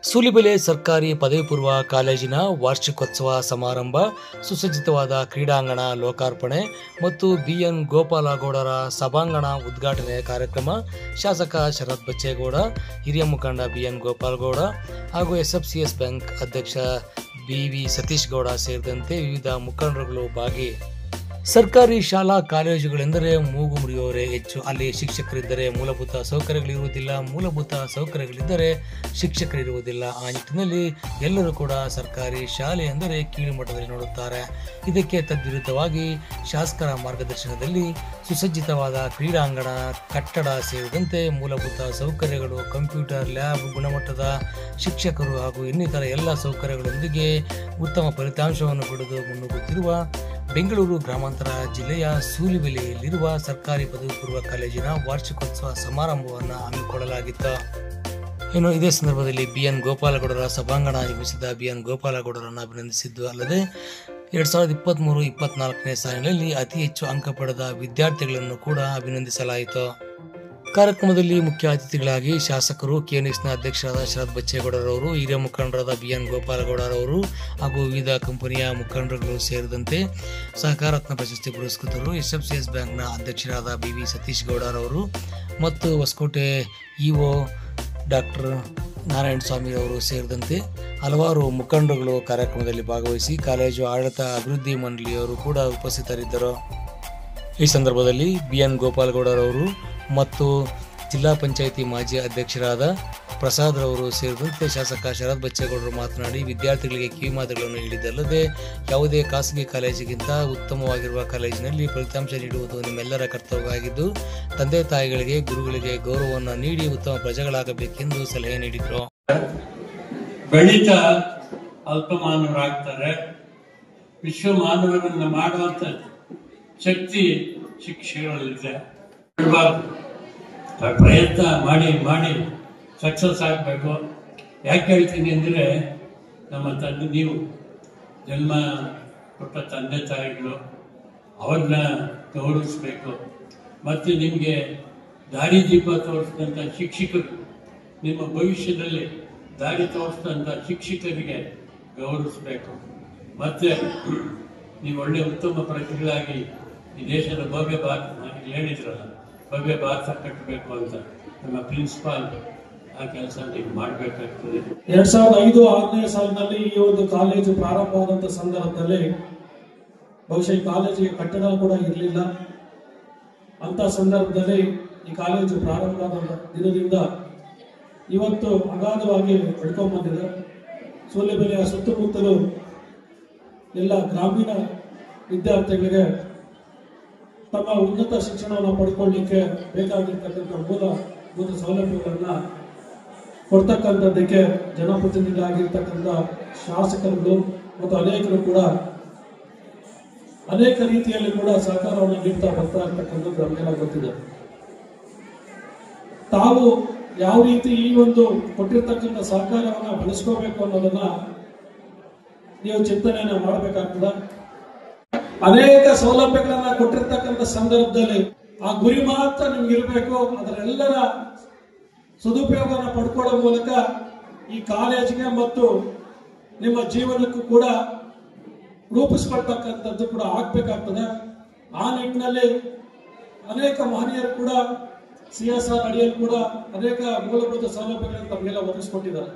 ಸೂಲಿಬೆಲೆ ಸರ್ಕಾರಿ ಪದವಿ ಪೂರ್ವ ಕಾಲೇಜಿನ ವಾರ್ಷಿಕೋತ್ಸವ ಸಮಾರಂಭ, ಸುಸಜ್ಜಿತವಾದ ಕ್ರೀಡಾಂಗಣ ಲೋಕಾರ್ಪಣೆ ಮತ್ತು ಬಿಎನ್ ಗೋಪಾಲಗೌಡರ ಸಭಾಂಗಣ ಉದ್ಘಾಟನೆ ಕಾರ್ಯಕ್ರಮ ಶಾಸಕ ಶರತ್ ಬಚ್ಚೇಗೌಡ, ಹಿರಿಯ ಮುಖಂಡ ಬಿಎನ್ ಗೋಪಾಲಗೌಡ ಹಾಗೂ ಎಸ್ಎಫ್ಸಿಎಸ್ ಬ್ಯಾಂಕ್ ಅಧ್ಯಕ್ಷ ಬಿವಿ ಸತೀಶ್ ಗೌಡ ಸೇರಿದಂತೆ ವಿವಿಧ ಮುಖಂಡರುಗಳು ಭಾಗಿ. ಸರ್ಕಾರಿ ಶಾಲಾ ಕಾಲೇಜುಗಳೆಂದರೆ ಮೂಗು ಮುರಿಯೋರೇ ಹೆಚ್ಚು. ಅಲ್ಲಿ ಶಿಕ್ಷಕರಿದ್ದರೆ ಮೂಲಭೂತ ಸೌಕರ್ಯಗಳಿರುವುದಿಲ್ಲ, ಮೂಲಭೂತ ಸೌಕರ್ಯಗಳಿದ್ದರೆ ಶಿಕ್ಷಕರಿರುವುದಿಲ್ಲ. ಆ ನಿಟ್ಟಿನಲ್ಲಿ ಎಲ್ಲರೂ ಕೂಡ ಸರ್ಕಾರಿ ಶಾಲೆ ಎಂದರೆ ಕೀಳುಮಟ್ಟದಲ್ಲಿ ನೋಡುತ್ತಾರೆ. ಇದಕ್ಕೆ ತದ್ವಿರುದ್ಧವಾಗಿ ಶಾಸಕರ ಮಾರ್ಗದರ್ಶನದಲ್ಲಿ ಸುಸಜ್ಜಿತವಾದ ಕ್ರೀಡಾಂಗಣ, ಕಟ್ಟಡ ಸೇರಿದಂತೆ ಮೂಲಭೂತ ಸೌಕರ್ಯಗಳು, ಕಂಪ್ಯೂಟರ್ ಲ್ಯಾಬ್, ಗುಣಮಟ್ಟದ ಶಿಕ್ಷಕರು ಹಾಗೂ ಇನ್ನಿತರ ಎಲ್ಲ ಸೌಕರ್ಯಗಳೊಂದಿಗೆ ಉತ್ತಮ ಫಲಿತಾಂಶವನ್ನು ಪಡೆದು ಮುನ್ನುಗ್ಗುತ್ತಿರುವ ಬೆಂಗಳೂರು ಗ್ರಾಮಾಂತರ ಜಿಲ್ಲೆಯ ಸೂಲಿಬೆಲೆಯಲ್ಲಿರುವ ಸರ್ಕಾರಿ ಪದವಿ ಪೂರ್ವ ಕಾಲೇಜಿನ ವಾರ್ಷಿಕೋತ್ಸವ ಸಮಾರಂಭವನ್ನು ಹಮ್ಮಿಕೊಳ್ಳಲಾಗಿತ್ತು. ಇನ್ನು ಇದೇ ಸಂದರ್ಭದಲ್ಲಿ ಬಿಎನ್ ಗೋಪಾಲಗೌಡರ ಸಭಾಂಗಣ ನಿರ್ಮಿಸಿದ ಬಿಎನ್ ಗೋಪಾಲಗೌಡರನ್ನು ಅಭಿನಂದಿಸಿದ್ದು ಅಲ್ಲದೆ 2023-24ನೇ ಸಾಲಿನಲ್ಲಿ ಅತಿ ಹೆಚ್ಚು ಅಂಕ ಪಡೆದ ವಿದ್ಯಾರ್ಥಿಗಳನ್ನು ಕೂಡ ಅಭಿನಂದಿಸಲಾಯಿತು. ಕಾರ್ಯಕ್ರಮದಲ್ಲಿ ಮುಖ್ಯ ಅತಿಥಿಗಳಾಗಿ ಶಾಸಕರು, ಕೆಎನ್ಎಸ್ನ ಅಧ್ಯಕ್ಷರಾದ ಶರತ್ ಬಚ್ಚೇಗೌಡರವರು, ಹಿರಿಯ ಮುಖಂಡರಾದ ಬಿಎನ್ ಗೋಪಾಲಗೌಡರವರು ಹಾಗೂ ವಿವಿಧ ಕಂಪನಿಯ ಮುಖಂಡರುಗಳು ಸೇರಿದಂತೆ ಸಹಕಾರತ್ನ ಪ್ರಶಸ್ತಿ ಪುರಸ್ಕೃತರು, ಎಸ್ಎಫ್ಸಿಎಸ್ ಬ್ಯಾಂಕ್ನ ಅಧ್ಯಕ್ಷರಾದ ಬಿವಿ ಸತೀಶ್ ಗೌಡರವರು ಮತ್ತು ಹೊಸಕೋಟೆ ಇಒ ಡಾಕ್ಟರ್ ನಾರಾಯಣ ಸ್ವಾಮಿ ಅವರು ಸೇರಿದಂತೆ ಹಲವಾರು ಮುಖಂಡರುಗಳು ಕಾರ್ಯಕ್ರಮದಲ್ಲಿ ಭಾಗವಹಿಸಿ ಕಾಲೇಜು ಆಡಳಿತ ಅಭಿವೃದ್ಧಿ ಮಂಡಳಿಯವರು ಕೂಡ ಉಪಸ್ಥಿತರಿದ್ದರು. ಈ ಸಂದರ್ಭದಲ್ಲಿ ಬಿಎನ್ ಗೋಪಾಲಗೌಡರವರು ಮತ್ತು ಜಿಲ್ಲಾ ಪಂಚಾಯಿತಿ ಮಾಜಿ ಅಧ್ಯಕ್ಷರಾದ ಪ್ರಸಾದ್ ರವರು ಸೇರಿದಂತೆ ಶಾಸಕ ಶರತ್ ಬಚ್ಚೇಗೌಡರು ಮಾತನಾಡಿ ವಿದ್ಯಾರ್ಥಿಗಳಿಗೆ ಕಿವಿಮಾತುಗಳನ್ನು ಹೇಳಿದ್ದಲ್ಲದೆ ಯಾವುದೇ ಖಾಸಗಿ ಕಾಲೇಜಿಗಿಂತ ಉತ್ತಮವಾಗಿರುವ ಕಾಲೇಜಿನಲ್ಲಿ ಫಲಿತಾಂಶ ನೀಡುವುದು ನಿಮ್ಮೆಲ್ಲರ ಕರ್ತವ್ಯವಾಗಿದ್ದು ತಂದೆ ತಾಯಿಗಳಿಗೆ, ಗುರುಗಳಿಗೆ ಗೌರವವನ್ನು ನೀಡಿ ಉತ್ತಮ ಪ್ರಜೆಗಳಾಗಬೇಕೆಂದು ಸಲಹೆ ನೀಡಿದರು. ಬೆಳೀತ ಅಲ್ಪಮಾನವರಾಗ್ತಾರೆ. ವಿಶ್ವ ಮಾನವರನ್ನು ಮಾಡುವಂತ ಶಕ್ತಿ ಶಿಕ್ಷಕರಲ್ಲಿದೆ. ಪ್ರಯತ್ನ ಮಾಡಿ ಮಾಡಿ ಸಕ್ಸಸ್ ಆಗಬೇಕು. ಯಾಕೆ ಹೇಳ್ತೀನಿ ಅಂದರೆ ನಮ್ಮ ನೀವು ಜನ್ಮ ಕೊಟ್ಟ ತಂದೆ ತಾಯಿಗಳು, ಅವ್ರನ್ನ ಗೌರವಿಸ್ಬೇಕು. ಮತ್ತು ನಿಮಗೆ ದಾರಿ ದೀಪ ತೋರಿಸಿದಂಥ ಶಿಕ್ಷಕರು, ನಿಮ್ಮ ಭವಿಷ್ಯದಲ್ಲಿ ದಾರಿ ತೋರಿಸಿದಂಥ ಶಿಕ್ಷಕರಿಗೆ ಗೌರವಿಸ್ಬೇಕು. ಮತ್ತು ನೀವು ಒಳ್ಳೆ ಉತ್ತಮ ಪ್ರಜೆಗಳಾಗಿ ಈ ದೇಶದ ಭವ್ಯ ಭಾರತ, ನನಗೆ ಹೇಳಿದ್ರಲ್ಲ, ಭವ್ಯ ಭಾರತ ಕಟ್ಟಬೇಕು ಅಂತ ನಮ್ಮ ಪ್ರಿನ್ಸಿಪಾಲ್ ಆ ಕೆಲಸ ನೀವು ಮಾಡಬೇಕಾಗ್ತದೆ. 2005-6ನೇ ಸಾಲಿನಲ್ಲಿ ಈ ಒಂದು ಕಾಲೇಜು ಪ್ರಾರಂಭವಾದಂಥ ಸಂದರ್ಭದಲ್ಲಿ ಬಹುಶಃ ಈ ಕಾಲೇಜಿಗೆ ಕಟ್ಟಡ ಕೂಡ ಇರಲಿಲ್ಲ. ಅಂತ ಸಂದರ್ಭದಲ್ಲಿ ಈ ಕಾಲೇಜು ಪ್ರಾರಂಭವಾದ ದಿನದಿಂದ ಇವತ್ತು ಅಗಾಧವಾಗಿ ಬೆಳ್ಕೊಂಡು ಬಂದಿದೆ. ಸೂಲಿಬೆಲೆಯ ಸುತ್ತಮುತ್ತಲು ಎಲ್ಲ ಗ್ರಾಮೀಣ ವಿದ್ಯಾರ್ಥಿಗಳಿಗೆ ತಮ್ಮ ಉನ್ನತ ಶಿಕ್ಷಣವನ್ನು ಪಡ್ಕೊಳ್ಳಿಕ್ಕೆ ಬೇಕಾಗಿರ್ತಕ್ಕಂಥ ಮೂಲಭೂತ ಸೌಲಭ್ಯಗಳನ್ನು ಕೊಡ್ತಕ್ಕಂಥದ್ದಕ್ಕೆ ಜನಪ್ರತಿನಿಧಿಗಳಾಗಿರ್ತಕ್ಕಂಥ ಶಾಸಕರುಗಳು ಮತ್ತು ಅನೇಕರು ಕೂಡ ಅನೇಕ ರೀತಿಯಲ್ಲಿ ಕೂಡ ಸಹಕಾರವನ್ನು ನೀಡ್ತಾ ಬರ್ತಾ ಇರ್ತಕ್ಕಂಥದ್ದು ನಮಗೆಲ್ಲ ಗೊತ್ತಿದೆ. ತಾವು ಯಾವ ರೀತಿ ಈ ಒಂದು ಕೊಟ್ಟಿರ್ತಕ್ಕಂಥ ಸಹಕಾರವನ್ನು ಬಳಸ್ಕೋಬೇಕು ಅನ್ನೋದನ್ನ ನೀವು ಚಿಂತನೆಯನ್ನು ಮಾಡಬೇಕಾಗ್ತದೆ. ಅನೇಕ ಸೌಲಭ್ಯಗಳನ್ನ ಕೊಟ್ಟಿರ್ತಕ್ಕಂಥ ಸಂದರ್ಭದಲ್ಲಿ ಆ ಗುರಿ ಮಾತ್ರ ನಿಮ್ಗೆ ಇರಬೇಕು. ಅದರೆಲ್ಲರ ಸದುಪಯೋಗವನ್ನು ಪಡ್ಕೊಳ್ಳೋ ಮೂಲಕ ಈ ಕಾಲೇಜಿಗೆ ಮತ್ತು ನಿಮ್ಮ ಜೀವನಕ್ಕೂ ಕೂಡ ರೂಪಿಸ್ಕೊಳ್ತಕ್ಕಂಥದ್ದು ಕೂಡ ಆಗ್ಬೇಕಾಗ್ತದೆ. ಆ ನಿಟ್ಟಿನಲ್ಲಿ ಅನೇಕ ಮಹನೀಯರು ಕೂಡ CSR ಅಡಿಯಲ್ಲಿ ಕೂಡ ಅನೇಕ ಮೂಲಭೂತ ಸೌಲಭ್ಯಗಳನ್ನು ತಮಗೆಲ್ಲ ಒದಗಿಸ್ಕೊಟ್ಟಿದ್ದಾರೆ.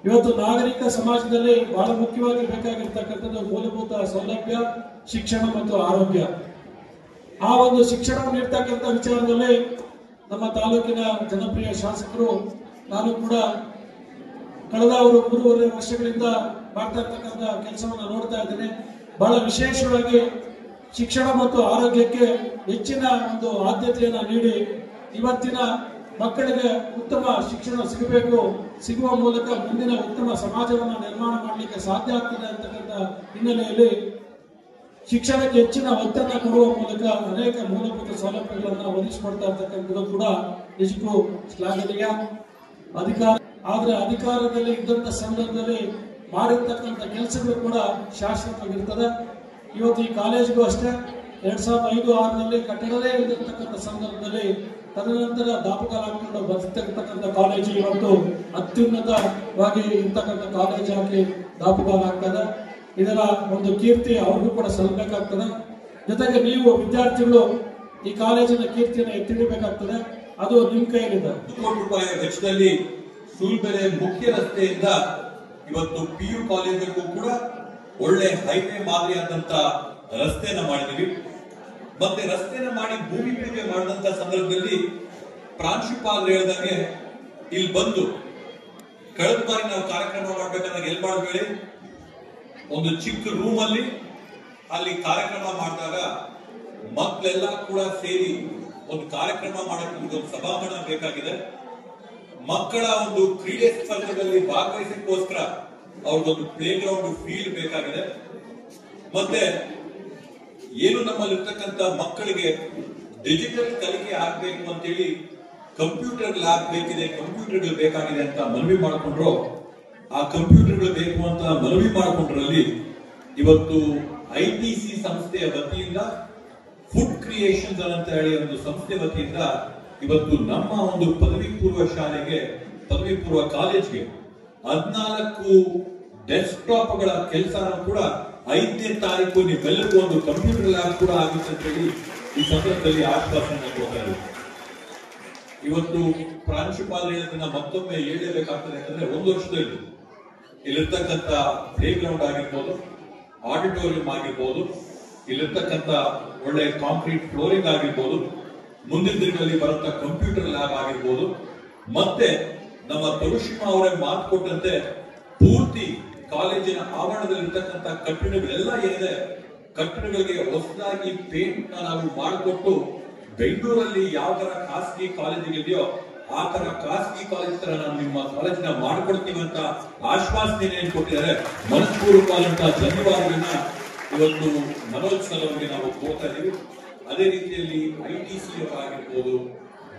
ಇವತ್ತು ನಾಗರಿಕ ಸಮಾಜದಲ್ಲಿ ಬಹಳ ಮುಖ್ಯವಾಗಿ ಬೇಕಾಗಿರ್ತಕ್ಕಂಥದ್ದು ಮೂಲಭೂತ ಸೌಲಭ್ಯ, ಶಿಕ್ಷಣ ಮತ್ತು ಆರೋಗ್ಯ. ಆ ಒಂದು ಶಿಕ್ಷಣ ನೀಡ್ತಕ್ಕಂಥ ವಿಚಾರದಲ್ಲಿ ನಮ್ಮ ತಾಲೂಕಿನ ಜನಪ್ರಿಯ ಶಾಸಕರು, ನಾನು ಕೂಡ ಕಳೆದ 3.5 ವರ್ಷಗಳಿಂದ ಮಾಡ್ತಾ ಇರ್ತಕ್ಕಂಥ ಕೆಲಸವನ್ನು ನೋಡ್ತಾ ಇದ್ದೇನೆ. ಬಹಳ ವಿಶೇಷವಾಗಿ ಶಿಕ್ಷಣ ಮತ್ತು ಆರೋಗ್ಯಕ್ಕೆ ಹೆಚ್ಚಿನ ಒಂದು ಆದ್ಯತೆಯನ್ನು ನೀಡಿ ಇವತ್ತಿನ ಮಕ್ಕಳಿಗೆ ಉತ್ತಮ ಶಿಕ್ಷಣ ಸಿಗುವ ಮೂಲಕ ಮುಂದಿನ ಉತ್ತಮ ಸಮಾಜವನ್ನು ನಿರ್ಮಾಣ ಮಾಡಲಿಕ್ಕೆ ಸಾಧ್ಯ ಆಗ್ತದೆ ಅಂತಕ್ಕಂಥ ಹಿನ್ನೆಲೆಯಲ್ಲಿ ಶಿಕ್ಷಣಕ್ಕೆ ಹೆಚ್ಚಿನ ಒತ್ತನ್ನು ಕೊಡುವ ಮೂಲಕ ಅನೇಕ ಮೂಲಭೂತ ಸೌಲಭ್ಯಗಳನ್ನು ಒದಗಿಸಿಕೊಡ್ತಾ ಇರ್ತಕ್ಕಂಥದ್ದು ಕೂಡ ನಿಜಕ್ಕೂ ಶ್ಲಾಘನೀಯ. ಆದ್ರೆ ಅಧಿಕಾರದಲ್ಲಿ ಇದ್ದಂಥ ಸಂದರ್ಭದಲ್ಲಿ ಮಾಡಿರ್ತಕ್ಕಂಥ ಕೆಲಸಗಳು ಕೂಡ ಶಾಶ್ವತವಾಗಿರ್ತದೆ. ಇವತ್ತು ಈ ಕಾಲೇಜಿಗೂ ಅಷ್ಟೇ 2005-6ರಲ್ಲಿ ಕಟ್ಟಡವೇ ಇರತಕ್ಕಂಥ ಸಂದರ್ಭದಲ್ಲಿ ತದನಂತರ ದಾಪುಗಾಲ ಹಾಕೊಂಡು ಬರ್ತಿರ್ತಕ್ಕಂಥ ಕಾಲೇಜು ಇವತ್ತು ಅತ್ಯುನ್ನತವಾಗಿ ಇರ್ತಕ್ಕಂಥ ಕಾಲೇಜ್ ಹಾಕಿ ದಾಪುಗಾಲ ಆಗ್ತದೆ. ಇದರ ಒಂದು ಕೀರ್ತಿ ಅವ್ರಿಗೂ ಕೂಡ ಸಲ್ಲಬೇಕಾಗ್ತದೆ. ಜೊತೆಗೆ ನೀವು ವಿದ್ಯಾರ್ಥಿಗಳು ಈ ಕಾಲೇಜಿನ ಕೀರ್ತಿಯನ್ನು ಎತ್ತಿಡಬೇಕಾಗ್ತದೆ. ಅದು ನಿಮ್ಮ ಕೈಯಲ್ಲಿದೆ. ಕೋಟಿ ರೂಪಾಯಿ ವೆಚ್ಚದಲ್ಲಿ ಸೂಲ್ಬೆಲೆ ಮುಖ್ಯ ರಸ್ತೆಯಿಂದ ಇವತ್ತು PU ಕಾಲೇಜಿಗೂ ಕೂಡ ಒಳ್ಳೆ ಹೈವೇ ಮಾದರಿಯಾದಂತ ರಸ್ತೆಯನ್ನ ಮಾಡಿದೀವಿ. ಮತ್ತೆ ರಸ್ತೆನ ಮಾಡಿ ಭೂಮಿ ಪೂಜೆ ಮಾಡಿದಂತ ಸಂದರ್ಭದಲ್ಲಿ ಪ್ರಾಂಶುಪಾಲರು ಹೇಳಿದಂಗೆ ಇಲ್ಲಿ ಬಂದು ಕಳೆದ ಬಾರಿ ನಾವು ಕಾರ್ಯಕ್ರಮ ಮಾಡ್ಬೇಕಾದಾಗ ಎಲ್ಲಿ ಮಾಡಿದ್ವಿ, ಒಂದು ಚಿಕ್ಕ ರೂಮ್ ಅಲ್ಲಿ ಕಾರ್ಯಕ್ರಮ ಮಾಡಿದಾಗ ಮಕ್ಕಳೆಲ್ಲ ಕೂಡ ಸೇರಿ ಒಂದು ಕಾರ್ಯಕ್ರಮ ಮಾಡಕ್ಕೆ ಒಂದು ಸಭಾಂಗಣ ಬೇಕಾಗಿದೆ. ಮಕ್ಕಳ ಒಂದು ಕ್ರೀಡೆ ಸ್ಪರ್ಧೆಗಳಲ್ಲಿ ಭಾಗವಹಿಸಕ್ಕೋಸ್ಕರ ಅವ್ರಿಗೊಂದು ಪ್ಲೇ ಗ್ರೌಂಡ್ ಫೀಲ್ಡ್ ಬೇಕಾಗಿದೆ. ಮತ್ತೆ ಏನು ನಮ್ಮಲ್ಲಿರ್ತಕ್ಕಂಥ ಮಕ್ಕಳಿಗೆ ಡಿಜಿಟಲ್ ಕಲಿಕೆ ಆಗ್ಬೇಕು ಅಂತೇಳಿ ಕಂಪ್ಯೂಟರ್ ಲ್ಯಾಬ್ ಬೇಕಿದೆ, ಕಂಪ್ಯೂಟರ್ಗಳು ಬೇಕಾಗಿದೆ ಅಂತ ಮನವಿ ಮಾಡಿಕೊಂಡ್ರು. ಆ ಕಂಪ್ಯೂಟರ್ಗಳು ಬೇಕು ಅಂತ ಮನವಿ ಮಾಡಿಕೊಂಡ್ರಲ್ಲಿ ಇವತ್ತು ITC ಸಂಸ್ಥೆಯ ವತಿಯಿಂದ ಫುಡ್ ಕ್ರಿಯೇಷನ್ಸ್ ಅಂತ ಹೇಳಿ ಒಂದು ಸಂಸ್ಥೆ ವತಿಯಿಂದ ಇವತ್ತು ನಮ್ಮ ಒಂದು ಪದವಿ ಪೂರ್ವ ಶಾಲೆಗೆ, ಪದವಿ ಪೂರ್ವ ಕಾಲೇಜ್ಗೆ 14 ಡೆಸ್ಕ್ಟಾಪ್ಗಳ ಕೆಲಸನ ಕೂಡ 5ನೇ ತಾರೀಕು ನಿಮ್ಮೆಲ್ಲರಿಗೂ ಒಂದು ಕಂಪ್ಯೂಟರ್ ಲ್ಯಾಬ್ ಕೂಡ ಆಗುತ್ತೆ ಅಂತ ಹೇಳಿ ಈ ಸಂದರ್ಭದಲ್ಲಿ ಆಶ್ವಾಸನೆ ಕೊಡ್ತಾರೆ. ಇವತ್ತು ಪ್ರಾಂಶುಪಾಲರು ಹೇಳೋದನ್ನ ಮತ್ತೊಮ್ಮೆ ಹೇಳಬೇಕಾಗ್ತದೆ. ಯಾಕಂದ್ರೆ 1 ವರ್ಷದಲ್ಲಿ ಇಲ್ಲಿರ್ತಕ್ಕಂಥ ಪ್ಲೇ ಗ್ರೌಂಡ್ ಆಗಿರ್ಬೋದು, ಆಡಿಟೋರಿಯಂ ಆಗಿರ್ಬೋದು, ಇಲ್ಲಿರ್ತಕ್ಕಂಥ ಒಳ್ಳೆ ಕಾಂಕ್ರೀಟ್ ಫ್ಲೋರಿಂಗ್ ಆಗಿರ್ಬೋದು, ಮುಂದಿನ ದಿನಗಳಲ್ಲಿ ಬರುವಂತ ಕಂಪ್ಯೂಟರ್ ಲ್ಯಾಬ್ ಆಗಿರ್ಬೋದು, ಮತ್ತೆ ನಮ್ಮ ತರುಷಿಮಾ ಅವರೇ ಮಾತು ಕೊಟ್ಟಂತೆ ಪೂರ್ತಿ ಕಾಲೇಜಿನ ಆವರಣದಲ್ಲಿರ್ತಕ್ಕಂಥ ಕಟ್ಟಡಗಳೆಲ್ಲ ಏನಿದೆ, ಕಟ್ಟಡಗಳಿಗೆ ಹೊಸದಾಗಿ ಪೇಂಟ್ ನಾವು ಮಾಡಿಕೊಟ್ಟು ಬೆಂಗಳೂರಲ್ಲಿ ಯಾವ ತರ ಖಾಸಗಿ ಕಾಲೇಜಿಗಿದೆಯೋ ಆ ತರ ಖಾಸಗಿ ಕಾಲೇಜ್ ತರ ನಾವು ನಿಮ್ಮ ಕಾಲೇಜಿನ ಮಾಡ್ಕೊಡ್ತೀವಿ ಅಂತ ಆಶ್ವಾಸನೆ ಕೊಟ್ಟಿದ್ದಾರೆ. ಮನಸ್ಪೂರ್ವಕವಾದಂತಹ ಧನ್ಯವಾದಗಳನ್ನ ಇವತ್ತು ಮನೋಜ್ ಸರ್ ಅವರಿಗೆ ನಾವು ಕೋರ್ತಾ ಇದೀವಿ. ಅದೇ ರೀತಿಯಲ್ಲಿ ITC ಆಗಿರ್ಬೋದು,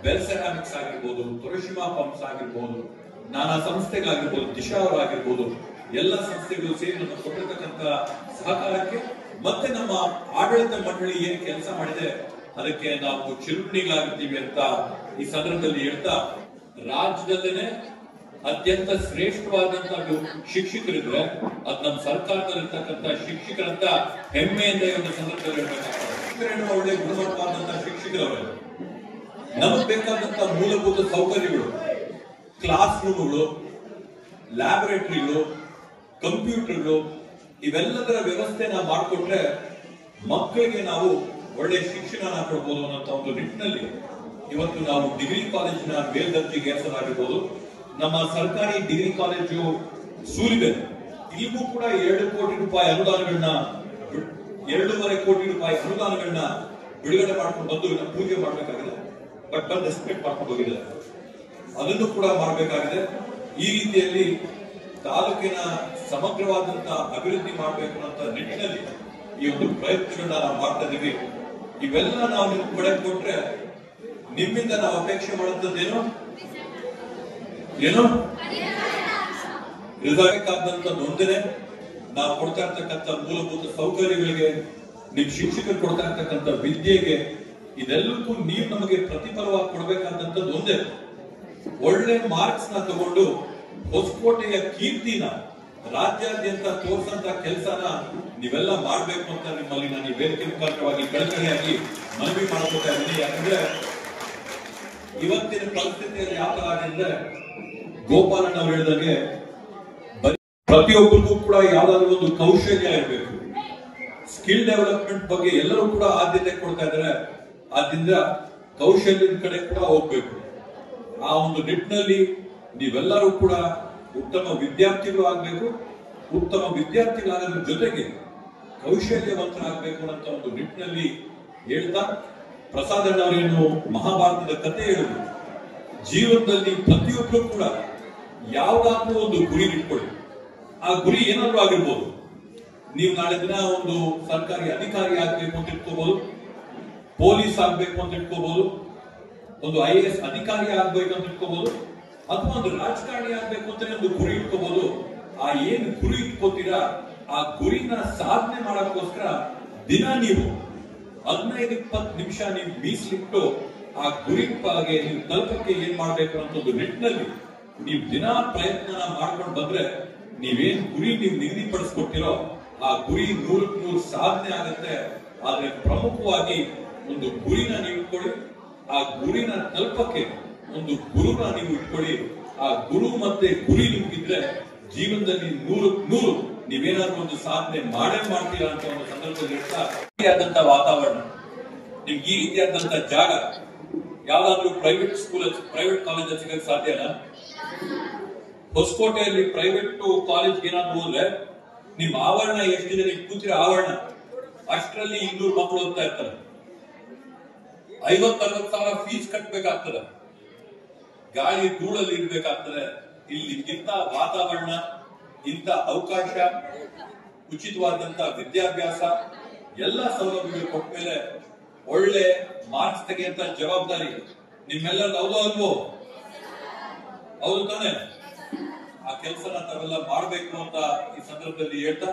ಬೆಲ್ ಸೆರಾಮಿಕ್ಸ್ ಆಗಿರ್ಬೋದು, ತರುಷಿಮಾ ಪಂಪ್ಸ್ ಆಗಿರ್ಬೋದು, ನಾನಾ ಸಂಸ್ಥೆಗಳಾಗಿರ್ಬೋದು, ದಿಶಾ ಅವರಾಗಿರ್ಬೋದು, ಎಲ್ಲ ಸಂಸ್ಥೆಗಳು ಸೇರಿ ನಮ್ಮ ಕೊಟ್ಟಿರ್ತಕ್ಕಂಥ ಸಹಕಾರಕ್ಕೆ ಮತ್ತೆ ನಮ್ಮ ಆಡಳಿತ ಮಂಡಳಿ ಏನ್ ಕೆಲಸ ಮಾಡಿದೆ ಅದಕ್ಕೆ ನಾವು ಚಿರುಣಿಗಳಾಗಿರ್ತೀವಿ ಅಂತ ಈ ಸಂದರ್ಭದಲ್ಲಿ ಹೇಳ್ತಾ, ರಾಜ್ಯದಲ್ಲೇನೆ ಅತ್ಯಂತ ಶ್ರೇಷ್ಠವಾದಂತಹ ಶಿಕ್ಷಕರಿದ್ರೆ ಅದು ನಮ್ಮ ಸರ್ಕಾರದಲ್ಲಿರ್ತಕ್ಕಂಥ ಶಿಕ್ಷಕರಂತ ಹೆಮ್ಮೆಯಿಂದ ಈ ಒಂದು ಸಂದರ್ಭದಲ್ಲಿ ಹೇಳ್ಬೇಕಾಗ್ತದೆ. ಒಳ್ಳೆ ಗುಣಮಟ್ಟವಾದಂತಹ ಶಿಕ್ಷಕರವರೇ, ನಮಗ್ ಬೇಕಾದಂತಹ ಮೂಲಭೂತ ಸೌಕರ್ಯಗಳು, ಕ್ಲಾಸ್ ರೂಮ್ಗಳು, ಲ್ಯಾಬೊರೇಟರಿಗಳು, ಕಂಪ್ಯೂಟರ್ಗಳು, ಇವೆಲ್ಲದರ ವ್ಯವಸ್ಥೆ ನಾವು ಮಾಡಿಕೊಟ್ರೆ ಮಕ್ಕಳಿಗೆ ನಾವು ಒಳ್ಳೆ ಶಿಕ್ಷಣ ಕೊಡ್ಬೋದು ಅನ್ನೋ ಒಂದು ನಿಟ್ಟಿನಲ್ಲಿ ಇವತ್ತು ನಾವು ಡಿಗ್ರಿ ಕಾಲೇಜಿನ ಮೇಲ್ದರ್ಜೆಗೆ ಏರಿಸಲಾಗಿರ್ಬೋದು. ನಮ್ಮ ಸರ್ಕಾರಿ ಡಿಗ್ರಿ ಕಾಲೇಜು ಸೂಲಿಬೆಲೆ ಇಲ್ಲಿಗೂ ಕೂಡ 2 ಕೋಟಿ ರೂಪಾಯಿ ಅನುದಾನಗಳನ್ನ 2.5 ಕೋಟಿ ರೂಪಾಯಿ ಅನುದಾನಗಳನ್ನ ಬಿಡುಗಡೆ ಮಾಡ್ಕೊಂಡು ಬಂದು ಪೂಜೆ ಮಾಡಬೇಕಾಗಿದೆ. ಬಟ್ ಬಂದು ಎಸ್ಟಿಮೇಟ್ ಮಾಡ್ಕೊಂಡು ಹೋಗಿದೆ, ಅದನ್ನು ಕೂಡ ಮಾಡಬೇಕಾಗಿದೆ. ಈ ರೀತಿಯಲ್ಲಿ ತಾಲೂಕಿನ ಸಮಗ್ರವಾದಂತಹ ಅಭಿವೃದ್ಧಿ ಮಾಡಬೇಕು ಅಂತ ನಿಟ್ಟಿನಲ್ಲಿ ಈ ಒಂದು ಪ್ರಯತ್ನಗಳನ್ನ ನಾವು ಮಾಡ್ತಾ ಇದೀವಿ. ಇವೆಲ್ಲ ನಾವು ನಿಮ್ಗೆ ಕಡೆ ಕೊಟ್ರೆ ನಿಮ್ಮಿಂದ ನಾವು ಅಪೇಕ್ಷೆ ಮಾಡುತ್ತದ್ದೇನು ಇರಬೇಕಾದಂತ ನೊಂದನೆ, ನಾವು ಕೊಡ್ತಾ ಇರ್ತಕ್ಕಂಥ ಮೂಲಭೂತ ಸೌಕರ್ಯಗಳಿಗೆ, ನಿಮ್ ಶಿಕ್ಷಕರು ಕೊಡ್ತಾ ಇರ್ತಕ್ಕಂಥ ವಿದ್ಯೆಗೆ, ಇದೆಲ್ಲಕ್ಕೂ ನೀವು ನಮಗೆ ಪ್ರತಿಫಲವಾಗಿ ಕೊಡಬೇಕಾದಂತದ್ದು ಒಂದೇ, ಒಳ್ಳೆ ಮಾರ್ಕ್ಸ್ ನ ತಗೊಂಡು ಹೊಸಕೋಟೆಯ ಕೀರ್ತಿನ ರಾಜ್ಯಾದ್ಯಂತ ತೋರಿಸಂತ ಕೆಲಸನ ನೀವೆಲ್ಲ ಮಾಡ್ಬೇಕು ಅಂತ ನಿಮ್ಮಲ್ಲಿ ನಾನು ಈ ವೇದಿಕೆ ಮುಖಾಂತರವಾಗಿ ಕಳಕಳಿಯಾಗಿ ಮನವಿ ಮಾಡ್ಕೊತಾ ಇದ್ದೀನಿ. ಯಾಕಂದ್ರೆ ಇವತ್ತಿನ ಪರಿಸ್ಥಿತಿಯಲ್ಲಿ ಯಾವ ತರ ಆಗಿದೆ, ಗೋಪಾಲಣ್ಣ ಅವರು ಹೇಳಿದಾಗೆ ಪ್ರತಿಯೊಬ್ಬರಿಗೂ ಕೂಡ ಯಾವ್ದಾದ್ರು ಒಂದು ಕೌಶಲ್ಯ ಇರಬೇಕು. ಸ್ಕಿಲ್ ಡೆವಲಪ್ಮೆಂಟ್ ಬಗ್ಗೆ ಎಲ್ಲರೂ ಕೂಡ ಆದ್ಯತೆ ಕೊಡ್ತಾ ಇದ್ದಾರೆ. ಆದ್ರಿಂದ ಕೌಶಲ್ಯದ ಕಡೆ ಕೂಡ ಹೋಗ್ಬೇಕು. ಆ ಒಂದು ನಿಟ್ಟಿನಲ್ಲಿ ನೀವೆಲ್ಲರೂ ಕೂಡ ಉತ್ತಮ ವಿದ್ಯಾರ್ಥಿಗಳು ಆಗ್ಬೇಕು. ಉತ್ತಮ ವಿದ್ಯಾರ್ಥಿಗಳಾಗೋದ್ರ ಜೊತೆಗೆ ಕೌಶಲ್ಯವಂತರಾಗಬೇಕು ಅಂತ ಒಂದು ನಿಟ್ಟಿನಲ್ಲಿ ಹೇಳ್ತಾ, ಪ್ರಸಾದಣ್ಣ ಅವರೇನು ಮಹಾಭಾರತದ ಕಥೆ ಹೇಳಿದ್ರು, ಜೀವನದಲ್ಲಿ ಪ್ರತಿಯೊಬ್ಬರು ಕೂಡ ಯಾವ್ದಾದ್ರೂ ಒಂದು ಗುರಿ ಇಟ್ಕೊಳ್ಳಿ. ಆ ಗುರಿ ಏನಾದ್ರೂ ಆಗಿರ್ಬೋದು. ನೀವು ನಾಳೆ ದಿನ ಒಂದು ಸರ್ಕಾರಿ ಅಧಿಕಾರಿ ಆಗ್ಬೇಕು ಅಂತ ಇಟ್ಕೋಬಹುದು, ಪೊಲೀಸ್ ಆಗ್ಬೇಕು ಅಂತ ಇಟ್ಕೋಬಹುದು, ಒಂದು IAS ಅಧಿಕಾರಿ ಆಗ್ಬೇಕು ಅಂತ ಇಟ್ಕೋಬಹುದು, ಅಥವಾ ಒಂದು ರಾಜಕಾರಣಿ ಆಗ್ಬೇಕು ಅಂತ ಒಂದು ಗುರಿ ಇಟ್ಕೋಬಹುದು. ಆ ಏನ್ ಗುರಿ ಇಟ್ಕೋತೀರಾ ಆ ಗುರಿನ ಸಾಧನೆ ಮಾಡೋಕ್ಕೋಸ್ಕರ ದಿನ ನೀವು 15-20 ನಿಮಿಷ ನೀವು ಮೀಸಲಿಟ್ಟು ಆ ಗುರಿ ಪಾಗೆ ನೀವು ತಲುಪಕ್ಕೆ ಏನ್ ಮಾಡ್ಬೇಕು ಅಂತ ಒಂದು ನಿಟ್ಟಿನಲ್ಲಿ ನೀವು ದಿನಾ ಪ್ರಯತ್ನ ಮಾಡ್ಕೊಂಡು ಬಂದ್ರೆ ನೀವೇನ್ ಗುರಿ ನೀವು ನಿಗದಿಪಡಿಸ್ಕೊಟ್ಟಿರೋ ಆ ಗುರಿ 100% ಸಾಧನೆ ಆಗತ್ತೆ. ಆದ್ರೆ ಪ್ರಮುಖವಾಗಿ ಒಂದು ಗುರಿನ ನೀವು ಇಟ್ಕೊಳ್ಳಿ, ಆ ಗುರಿನ ತಲುಪಕ್ಕೆ ಒಂದು ಗುರುನ ನೀವು ಇಟ್ಕೊಳ್ಳಿ. ಆ ಗುರು ಮತ್ತೆ ಗುರಿ ನಿಮ್ಗಿದ್ರೆ ಜೀವನದಲ್ಲಿ 100% ನೀವೇನಾದ್ರೂ ಒಂದು ಸಾಧನೆ ಮಾಡೇ ಮಾಡ್ತೀರಾ ಅಂತ ಒಂದು ಸಂದರ್ಭದಲ್ಲಿ ಹೇಳ್ತಾ, ಈ ಆದಂತ ವಾತಾವರಣ ನಿಮ್ಗೆ ಈ ರೀತಿಯಾದಂತ ಜಾಗ ಯಾವ್ದಾದ್ರು ಪ್ರೈವೇಟ್ ಸ್ಕೂಲ್ ಪ್ರೈವೇಟ್ ಕಾಲೇಜ್ ಸಿಗಕ್ಕೆ ಸಾಧ್ಯನಾ? ಹೊಸಕೋಟೆಯಲ್ಲಿ ಪ್ರೈವೇಟ್ ಕಾಲೇಜ್ ಏನಾದ್ರು ಹೋದ್ರೆ ನಿಮ್ ಆವರಣ ಎಷ್ಟು ಜನ ಕೂತಿರೋ ಆವರಣ ಅಷ್ಟರಲ್ಲಿ 200 ಮಕ್ಕಳು ಓದ್ತಾ ಇರ್ತಾರೆ. 50-60 ಸಾವಿರ ಫೀಸ್ ಕಟ್ಟಬೇಕಾಗ್ತದೆ, ಗಾಳಿ ಧೂಳಲ್ಲಿ ಇರ್ಬೇಕಾಗ್ತದೆ. ಇಲ್ಲಿ ಇಂಥ ವಾತಾವರಣ, ಇಂಥ ಅವಕಾಶ, ಉಚಿತವಾದಂತ ವಿದ್ಯಾಭ್ಯಾಸ ಎಲ್ಲ ಸೌಲಭ್ಯಗಳು ಕೊಟ್ಟ ಮೇಲೆ ಒಳ್ಳೆ ಮಾರ್ಕ್ಸ್ ತೆಗೆಯಂತ ಜವಾಬ್ದಾರಿ ನಿಮ್ಮೆಲ್ಲರ ಹೌದು ಅಲ್ವೋ? ಹೌದು ತಾನೆ? ಆ ಕೆಲಸನ ತಾವೆಲ್ಲ ಮಾಡ್ಬೇಕು ಅಂತ ಈ ಸಂದರ್ಭದಲ್ಲಿ ಹೇಳ್ತಾ